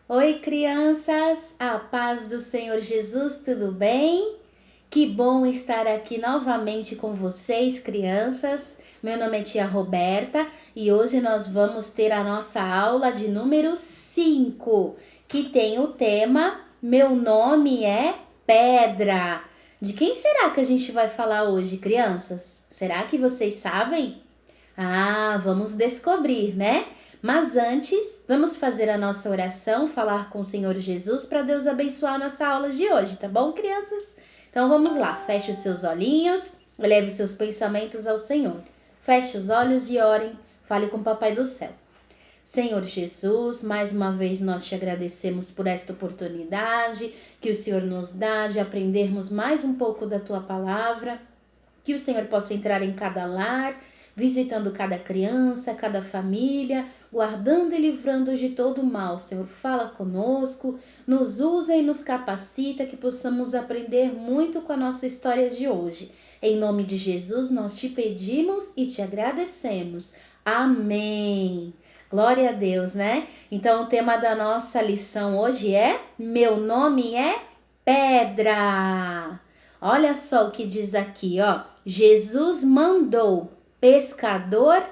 Oi, crianças! A paz do Senhor Jesus, tudo bem? Que bom estar aqui novamente com vocês, crianças. Meu nome é tia Roberta e hoje nós vamos ter a nossa aula de número 5, que tem o tema Meu nome é Pedra. De quem será que a gente vai falar hoje, crianças? Será que vocês sabem? Vamos descobrir, né? Mas antes, vamos fazer a nossa oração, falar com o Senhor Jesus para Deus abençoar a nossa aula de hoje, tá bom, crianças? Então vamos lá, feche os seus olhinhos, leve os seus pensamentos ao Senhor. Feche os olhos e orem, fale com o Papai do Céu. Senhor Jesus, mais uma vez nós te agradecemos por esta oportunidade que o Senhor nos dá de aprendermos mais um pouco da tua palavra, que o Senhor possa entrar em cada lar, visitando cada criança, cada família, guardando e livrando de todo mal. Senhor, fala conosco, nos usa e nos capacita, que possamos aprender muito com a nossa história de hoje. Em nome de Jesus, nós te pedimos e te agradecemos. Amém. Glória a Deus, né? Então, o tema da nossa lição hoje é Meu nome é Pedra. Olha só o que diz aqui, ó. Jesus mandou, pescador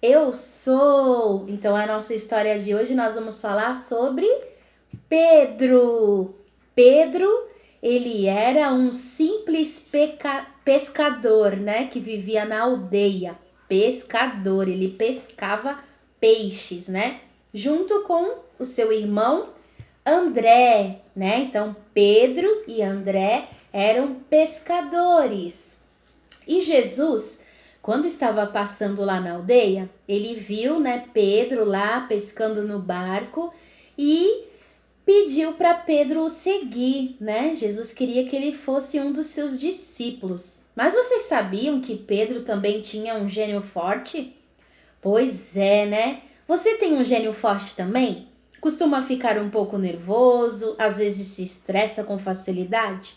eu sou. Então, a nossa história de hoje nós vamos falar sobre Pedro. Pedro, ele era um simples pescador, né? Que vivia na aldeia. Pescador, ele pescava peixes, né? Junto com o seu irmão André, né? Então, Pedro e André eram pescadores. E Jesus, quando estava passando lá na aldeia, ele viu, né, Pedro lá pescando no barco e pediu para Pedro o seguir, né? Jesus queria que ele fosse um dos seus discípulos. Mas vocês sabiam que Pedro também tinha um gênio forte? Pois é, né? Você tem um gênio forte também? Costuma ficar um pouco nervoso, às vezes se estressa com facilidade?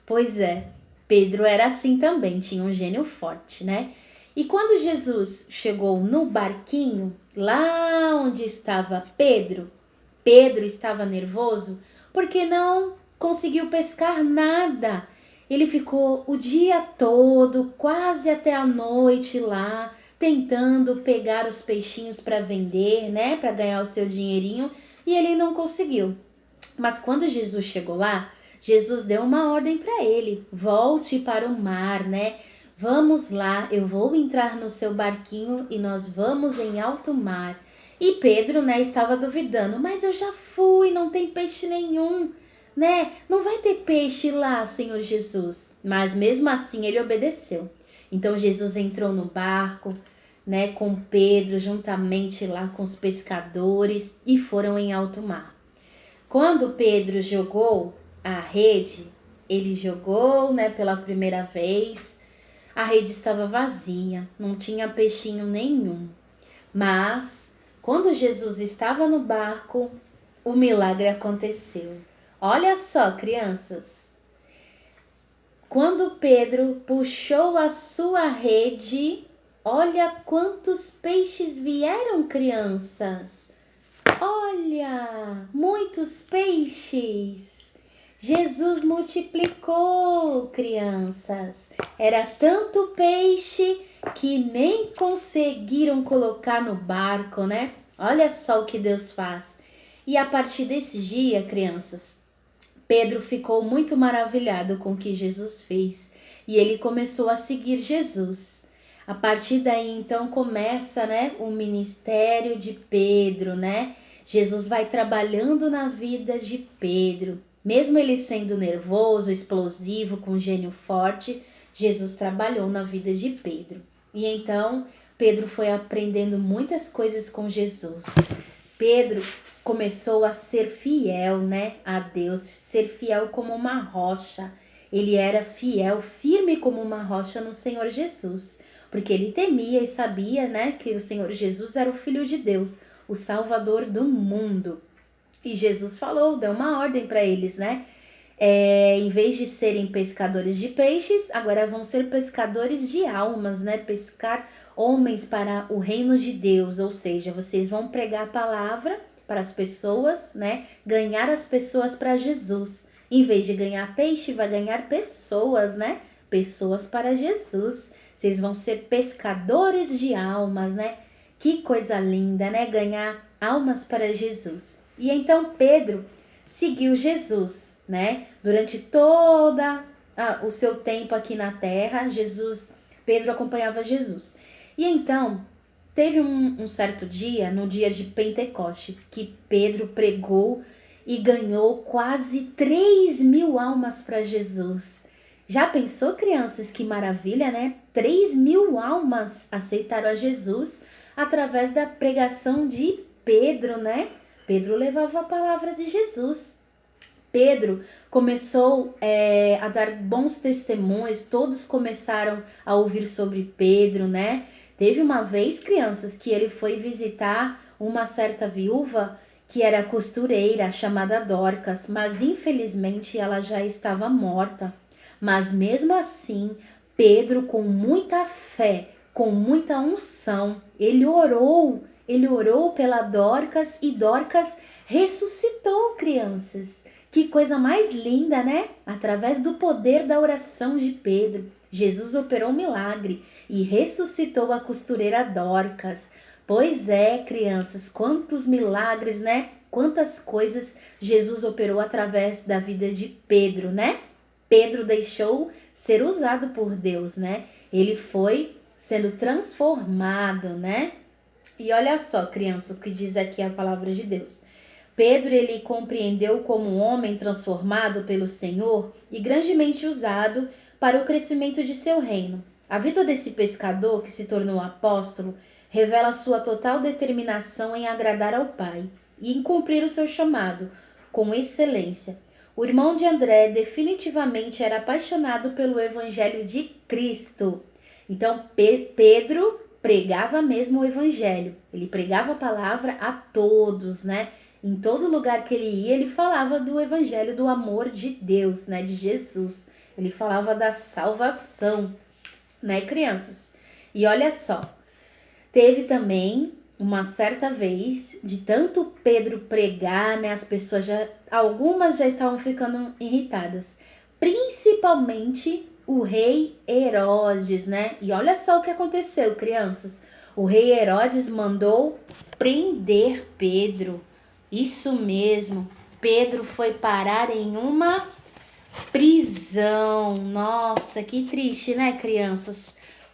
Pois é, Pedro era assim também, tinha um gênio forte, né? E quando Jesus chegou no barquinho, lá onde estava Pedro, Pedro estava nervoso porque não conseguiu pescar nada. Ele ficou o dia todo, quase até a noite lá, tentando pegar os peixinhos para vender, né, para ganhar o seu dinheirinho, e ele não conseguiu. Mas quando Jesus chegou lá, Jesus deu uma ordem para ele: volte para o mar, né? Vamos lá, eu vou entrar no seu barquinho e nós vamos em alto mar. E Pedro, né, estava duvidando, mas eu já fui, não tem peixe nenhum, né? Não vai ter peixe lá, Senhor Jesus. Mas mesmo assim ele obedeceu. Então Jesus entrou no barco, né, com Pedro, juntamente lá com os pescadores, e foram em alto mar. Quando Pedro jogou a rede, ele jogou, né, pela primeira vez, a rede estava vazia, não tinha peixinho nenhum. Mas, quando Jesus estava no barco, o milagre aconteceu. Olha só, crianças. Quando Pedro puxou a sua rede, olha quantos peixes vieram, crianças. Olha, muitos peixes. Jesus multiplicou, crianças. Era tanto peixe que nem conseguiram colocar no barco, né? Olha só o que Deus faz. E a partir desse dia, crianças, Pedro ficou muito maravilhado com o que Jesus fez e ele começou a seguir Jesus. A partir daí, então, começa, né, o ministério de Pedro, né? Jesus vai trabalhando na vida de Pedro. Mesmo ele sendo nervoso, explosivo, com gênio forte, Jesus trabalhou na vida de Pedro. E então, Pedro foi aprendendo muitas coisas com Jesus. Pedro começou a ser fiel, né, a Deus, ser fiel como uma rocha. Ele era fiel, firme como uma rocha no Senhor Jesus, porque ele temia e sabia, né, que o Senhor Jesus era o Filho de Deus, o Salvador do mundo. E Jesus falou, deu uma ordem para eles, né? Em vez de serem pescadores de peixes, agora vão ser pescadores de almas, né? Pescar homens para o reino de Deus, ou seja, vocês vão pregar a palavra para as pessoas, né? Ganhar as pessoas para Jesus. Em vez de ganhar peixe, vai ganhar pessoas, né? Pessoas para Jesus. Vocês vão ser pescadores de almas, né? Que coisa linda, né? Ganhar almas para Jesus. E então Pedro seguiu Jesus, né? Durante toda o seu tempo aqui na terra, Pedro acompanhava Jesus. E então, teve um certo dia, no dia de Pentecostes, que Pedro pregou e ganhou quase 3.000 almas para Jesus. Já pensou, crianças? Que maravilha, né? 3.000 almas aceitaram a Jesus através da pregação de Pedro, né? Pedro levava a palavra de Jesus. Pedro começou a dar bons testemunhos, todos começaram a ouvir sobre Pedro, né? Teve uma vez, crianças, que ele foi visitar uma certa viúva que era costureira, chamada Dorcas, mas infelizmente ela já estava morta. Mas mesmo assim, Pedro, com muita fé, com muita unção, ele orou pela Dorcas e Dorcas ressuscitou, crianças. Que coisa mais linda, né? Através do poder da oração de Pedro, Jesus operou um milagre e ressuscitou a costureira Dorcas. Pois é, crianças, quantos milagres, né? Quantas coisas Jesus operou através da vida de Pedro, né? Pedro deixou ser usado por Deus, né? Ele foi sendo transformado, né? E olha só, criança, o que diz aqui a palavra de Deus. Pedro, ele compreendeu como um homem transformado pelo Senhor e grandemente usado para o crescimento de seu reino. A vida desse pescador que se tornou apóstolo revela sua total determinação em agradar ao Pai e em cumprir o seu chamado com excelência. O irmão de André definitivamente era apaixonado pelo Evangelho de Cristo. Então, Pedro pregava mesmo o Evangelho. Ele pregava a palavra a todos, né? Em todo lugar que ele ia, ele falava do Evangelho do amor de Deus, né? De Jesus. Ele falava da salvação, né, crianças? E olha só, teve também uma certa vez, de tanto Pedro pregar, né, as pessoas algumas já estavam ficando irritadas, principalmente o rei Herodes, né? E olha só o que aconteceu, crianças. O rei Herodes mandou prender Pedro. Isso mesmo, Pedro foi parar em uma prisão. Nossa, que triste, né, crianças?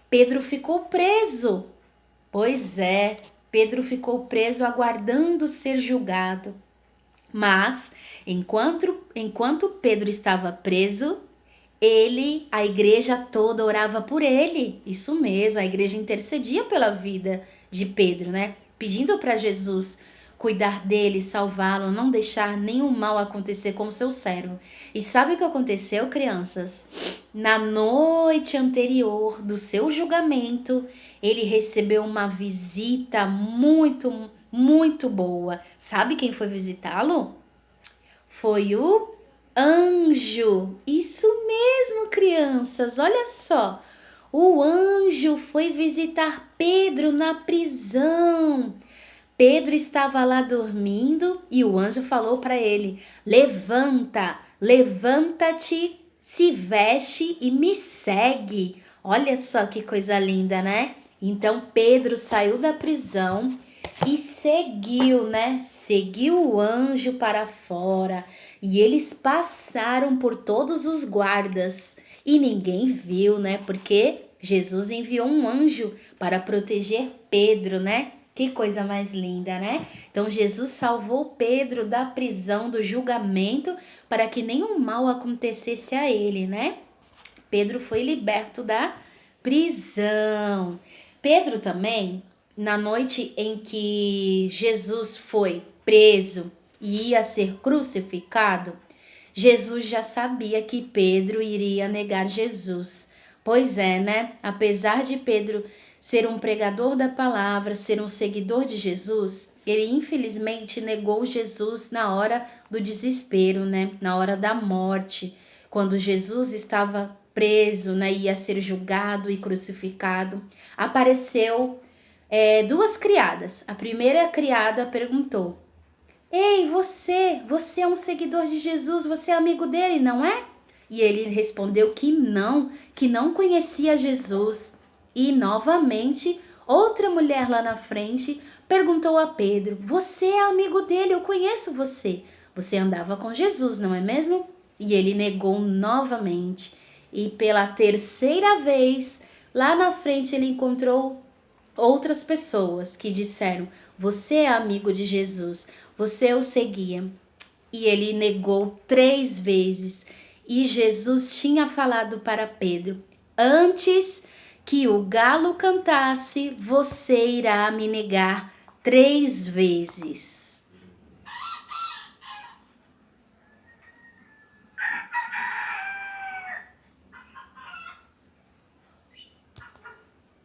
Pedro ficou preso. Pois é, Pedro ficou preso aguardando ser julgado. Mas, enquanto Pedro estava preso, a igreja toda orava por ele. Isso mesmo, a igreja intercedia pela vida de Pedro, né? Pedindo para Jesus cuidar dele, salvá-lo, não deixar nenhum mal acontecer com seu servo. E sabe o que aconteceu, crianças? Na noite anterior do seu julgamento, ele recebeu uma visita muito, muito boa. Sabe quem foi visitá-lo? Foi o anjo. Isso mesmo, crianças. Olha só. O anjo foi visitar Pedro na prisão. Pedro estava lá dormindo e o anjo falou para ele: levanta, levanta-te, se veste e me segue. Olha só que coisa linda, né? Então Pedro saiu da prisão e seguiu, né? Seguiu o anjo para fora. E eles passaram por todos os guardas e ninguém viu, né? Porque Jesus enviou um anjo para proteger Pedro, né? Que coisa mais linda, né? Então Jesus salvou Pedro da prisão, do julgamento, para que nenhum mal acontecesse a ele, né? Pedro foi liberto da prisão. Pedro também, na noite em que Jesus foi preso e ia ser crucificado, Jesus já sabia que Pedro iria negar Jesus. Pois é, né? Apesar de Pedro ser um pregador da palavra, ser um seguidor de Jesus, ele infelizmente negou Jesus na hora do desespero, né? Na hora da morte, quando Jesus estava preso, né? Ia ser julgado e crucificado. Apareceu duas criadas. A primeira criada perguntou: Ei, você é um seguidor de Jesus, você é amigo dele, não é? E ele respondeu que não conhecia Jesus. E novamente, outra mulher lá na frente perguntou a Pedro: Você é amigo dele, eu conheço você. Você andava com Jesus, não é mesmo? E ele negou novamente. E pela terceira vez, lá na frente, ele encontrou outras pessoas que disseram: Você é amigo de Jesus, você o seguia. E ele negou 3 vezes. E Jesus tinha falado para Pedro: Antes que o galo cantasse, você irá me negar 3 vezes.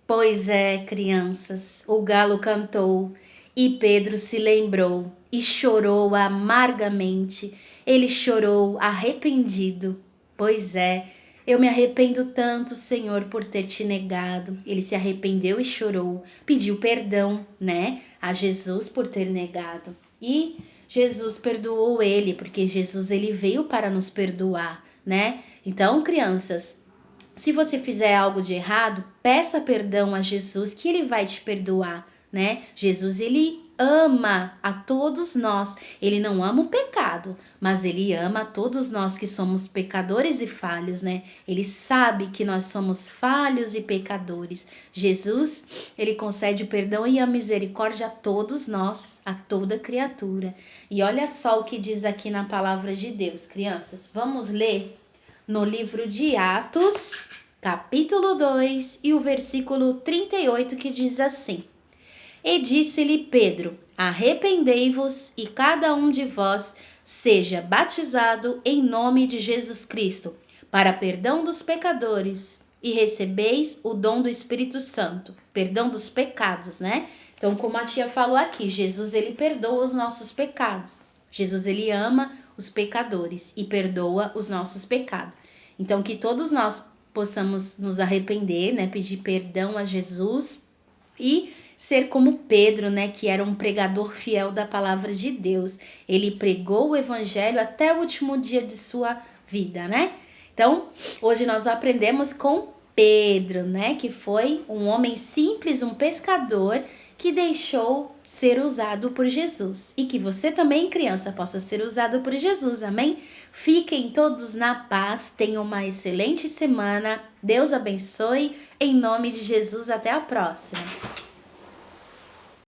Pois é, crianças, o galo cantou e Pedro se lembrou e chorou amargamente. Ele chorou arrependido. Pois é, eu me arrependo tanto, Senhor, por ter te negado. Ele se arrependeu e chorou, pediu perdão, né, a Jesus por ter negado. E Jesus perdoou ele, porque Jesus ele veio para nos perdoar, né? Então, crianças, se você fizer algo de errado, peça perdão a Jesus que ele vai te perdoar, né? Jesus, ele ama a todos nós. Ele não ama o pecado, mas ele ama a todos nós que somos pecadores e falhos, né? Ele sabe que nós somos falhos e pecadores. Jesus, ele concede o perdão e a misericórdia a todos nós, a toda criatura. E olha só o que diz aqui na palavra de Deus, crianças. Vamos ler no livro de Atos, capítulo 2 e o versículo 38, que diz assim: E disse-lhe Pedro: Arrependei-vos e cada um de vós seja batizado em nome de Jesus Cristo, para perdão dos pecadores, e recebeis o dom do Espírito Santo, perdão dos pecados, né? Então, como a tia falou aqui, Jesus ele perdoa os nossos pecados. Jesus ele ama os pecadores e perdoa os nossos pecados. Então, que todos nós possamos nos arrepender, né? Pedir perdão a Jesus e ser como Pedro, né, que era um pregador fiel da palavra de Deus. Ele pregou o evangelho até o último dia de sua vida, né? Então, hoje nós aprendemos com Pedro, né, que foi um homem simples, um pescador que deixou ser usado por Jesus. E que você também, criança, possa ser usado por Jesus, amém? Fiquem todos na paz, tenham uma excelente semana. Deus abençoe. Em nome de Jesus, até a próxima.